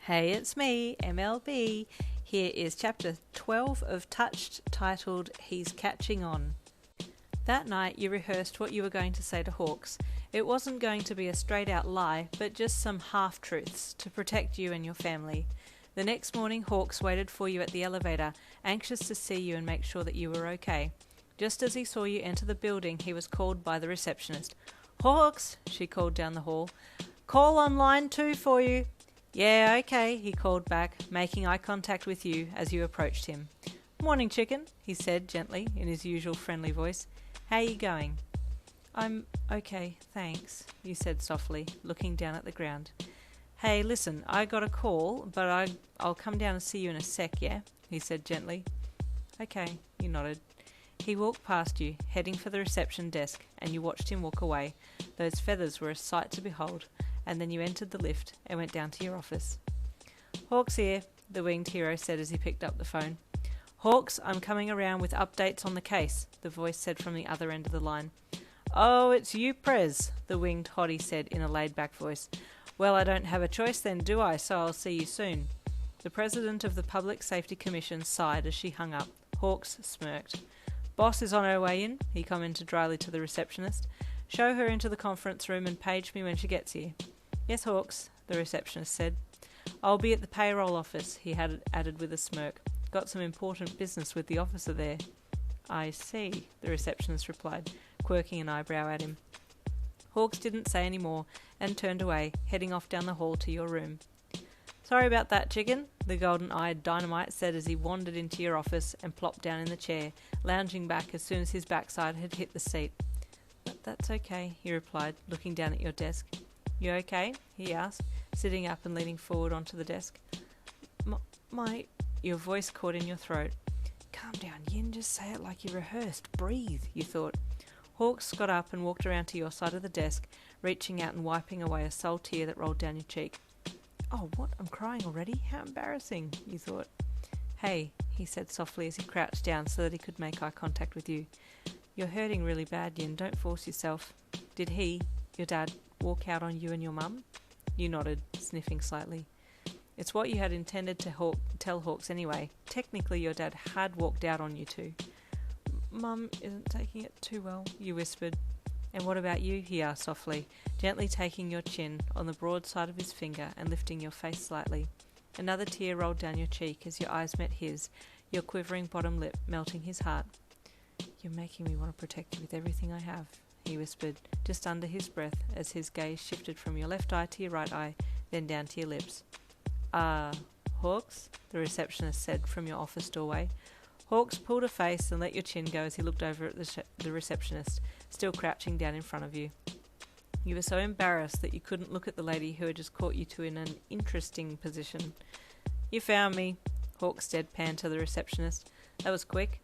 Hey, it's me, MLB. Here is chapter 12 of Touched, titled He's Catching On. That night you rehearsed what you were going to say to Hawks. It wasn't going to be a straight-out lie, but just some half-truths to protect you and your family. The next morning Hawks waited for you at the elevator, anxious to see you and make sure that you were okay. Just as he saw you enter the building, he was called by the receptionist. "Hawks," she called down the hall. "Call on line 2 for you." "Yeah, okay," he called back, making eye contact with you as you approached him. "Morning, chicken," he said gently in his usual friendly voice. "How you going?" "I'm okay, thanks," you said softly, looking down at the ground. "Hey, listen, I got a call, but I'll come down and see you in a sec, yeah?" he said gently. "Okay," you nodded. He walked past you, heading for the reception desk, and you watched him walk away. Those feathers were a sight to behold. And then you entered the lift and went down to your office. "Hawks here," the winged hero said as he picked up the phone. "Hawks, I'm coming around with updates on the case," the voice said from the other end of the line. "Oh, it's you, Prez," the winged hottie said in a laid-back voice. "Well, I don't have a choice then, do I? So I'll see you soon." The president of the Public Safety Commission sighed as she hung up. Hawks smirked. "Boss is on her way in," he commented dryly to the receptionist. "Show her into the conference room and page me when she gets here." "Yes, Hawks," the receptionist said. "I'll be at the payroll office," he had added with a smirk. "Got some important business with the officer there." "I see," the receptionist replied, quirking an eyebrow at him. Hawks didn't say any more and turned away, heading off down the hall to your room. "Sorry about that, chicken," the golden-eyed dynamite said as he wandered into your office and plopped down in the chair, lounging back as soon as his backside had hit the seat. "That's okay," he replied, looking down at your desk. "You okay?" he asked, sitting up and leaning forward onto the desk. Your voice caught in your throat. "Calm down, Yin, just say it like you rehearsed. Breathe," you thought. Hawks got up and walked around to your side of the desk, reaching out and wiping away a sole tear that rolled down your cheek. "Oh, what? I'm crying already? How embarrassing," you thought. "Hey," he said softly as he crouched down so that he could make eye contact with you. "You're hurting really bad, Yin. Don't force yourself. Did he, your dad, walk out on you and your mum?" You nodded, sniffing slightly. "It's what you had intended to tell Hawks anyway. Technically, your dad had walked out on you two." "Mum isn't taking it too well," you whispered. "And what about you?" he asked softly, gently taking your chin on the broad side of his finger and lifting your face slightly. Another tear rolled down your cheek as your eyes met his, your quivering bottom lip melting his heart. "You're making me want to protect you with everything I have," he whispered, just under his breath as his gaze shifted from your left eye to your right eye, then down to your lips. Hawks?" the receptionist said from your office doorway. Hawks pulled a face and let your chin go as he looked over at the receptionist, still crouching down in front of you. You were so embarrassed that you couldn't look at the lady who had just caught you two in an interesting position. "You found me," Hawks deadpanned to the receptionist. "That was quick."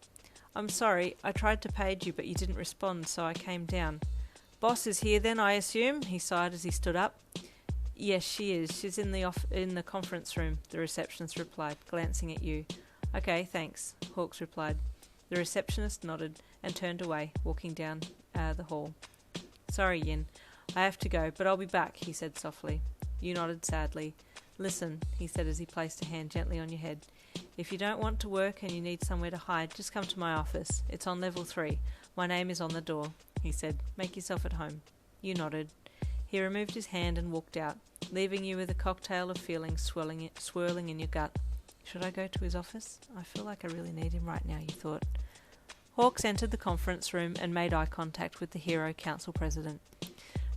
"I'm sorry, I tried to page you but you didn't respond, so I came down." "Boss is here then, I assume?" he sighed as he stood up. "Yes, she is. She's in the conference room," the receptionist replied, glancing at you. "Okay, thanks," Hawks replied. The receptionist nodded and turned away, walking down the hall. "Sorry, Yin. I have to go, but I'll be back," he said softly. You nodded sadly. "Listen," he said as he placed a hand gently on your head. "If you don't want to work and you need somewhere to hide, just come to my office. It's on level 3. My name is on the door," he said. "Make yourself at home." You nodded. He removed his hand and walked out, leaving you with a cocktail of feelings swirling in your gut. Should I go to his office? I feel like I really need him right now, you thought. Hawks entered the conference room and made eye contact with the Hero Council President.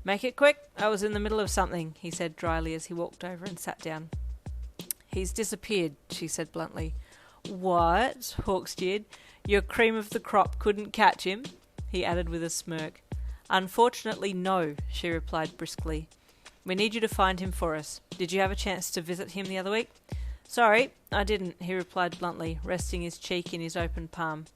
"Make it quick, I was in the middle of something," he said dryly as he walked over and sat down. "He's disappeared," she said bluntly. "What?" Hawks jeered. "Your cream of the crop couldn't catch him?" he added with a smirk. "Unfortunately, no," she replied briskly. "We need you to find him for us. Did you have a chance to visit him the other week?" "Sorry, I didn't," he replied bluntly, resting his cheek in his open palm.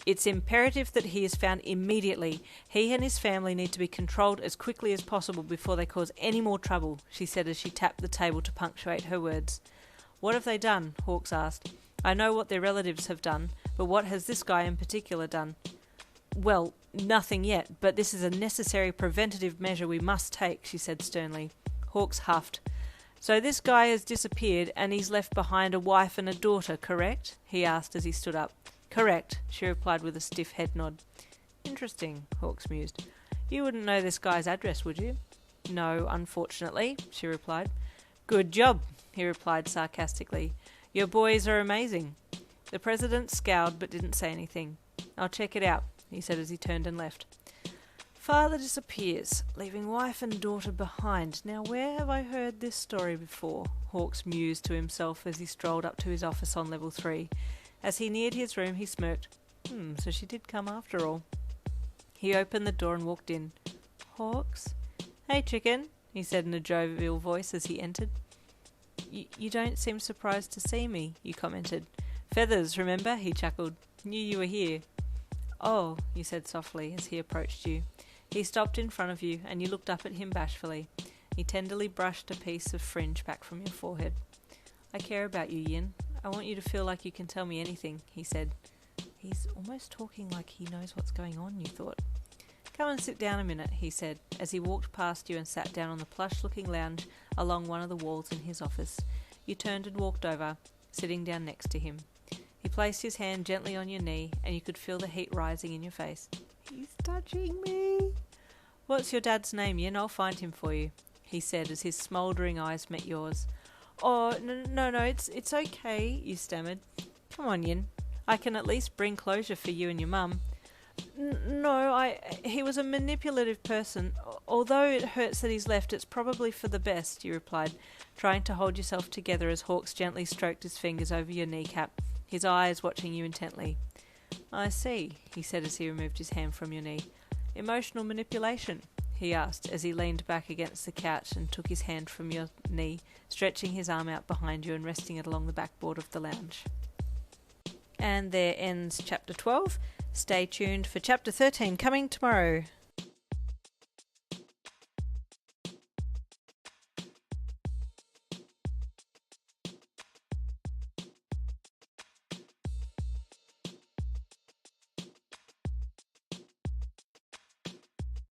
"It's imperative that he is found immediately. He and his family need to be controlled as quickly as possible before they cause any more trouble," she said as she tapped the table to punctuate her words. "What have they done?" Hawks asked. "I know what their relatives have done, but what has this guy in particular done?" "Well, nothing yet, but this is a necessary preventative measure we must take," she said sternly. Hawks huffed. So this guy has disappeared and he's left behind a wife and a daughter, correct? He asked as he stood up. Correct, she replied with a stiff head nod. Interesting, Hawks mused. You wouldn't know this guy's address, would you? No, unfortunately, she replied. Good job, he replied sarcastically. Your boys are amazing. The president scowled but didn't say anything. I'll check it out, he said as he turned and left. Father disappears, leaving wife and daughter behind. Now where have I heard this story before? Hawks mused to himself as he strolled up to his office on level 3. As he neared his room he smirked. So she did come after all. He opened the door and walked in. Hawks? Hey chicken, he said in a jovial voice as he entered. You don't seem surprised to see me, you commented. Feathers, remember? He chuckled. Knew you were here. Oh, you said softly as he approached you. He stopped in front of you, and you looked up at him bashfully. He tenderly brushed a piece of fringe back from your forehead. I care about you, Yin. I want you to feel like you can tell me anything, he said. He's almost talking like he knows what's going on, you thought. Come and sit down a minute, he said, as he walked past you and sat down on the plush-looking lounge along one of the walls in his office. You turned and walked over, sitting down next to him. He placed his hand gently on your knee, and you could feel the heat rising in your face. He's touching me. What's your dad's name, Yin? I'll find him for you, he said as his smouldering eyes met yours. Oh, no, it's okay, you stammered. Come on, Yin. I can at least bring closure for you and your mum. No, he was a manipulative person. Although it hurts that he's left, it's probably for the best, you replied, trying to hold yourself together as Hawks gently stroked his fingers over your kneecap, his eyes watching you intently. I see, he said as he removed his hand from your knee. Emotional manipulation, he asked as he leaned back against the couch and took his hand from your knee, stretching his arm out behind you and resting it along the backboard of the lounge. And there ends Chapter 12. Stay tuned for Chapter 13 coming tomorrow.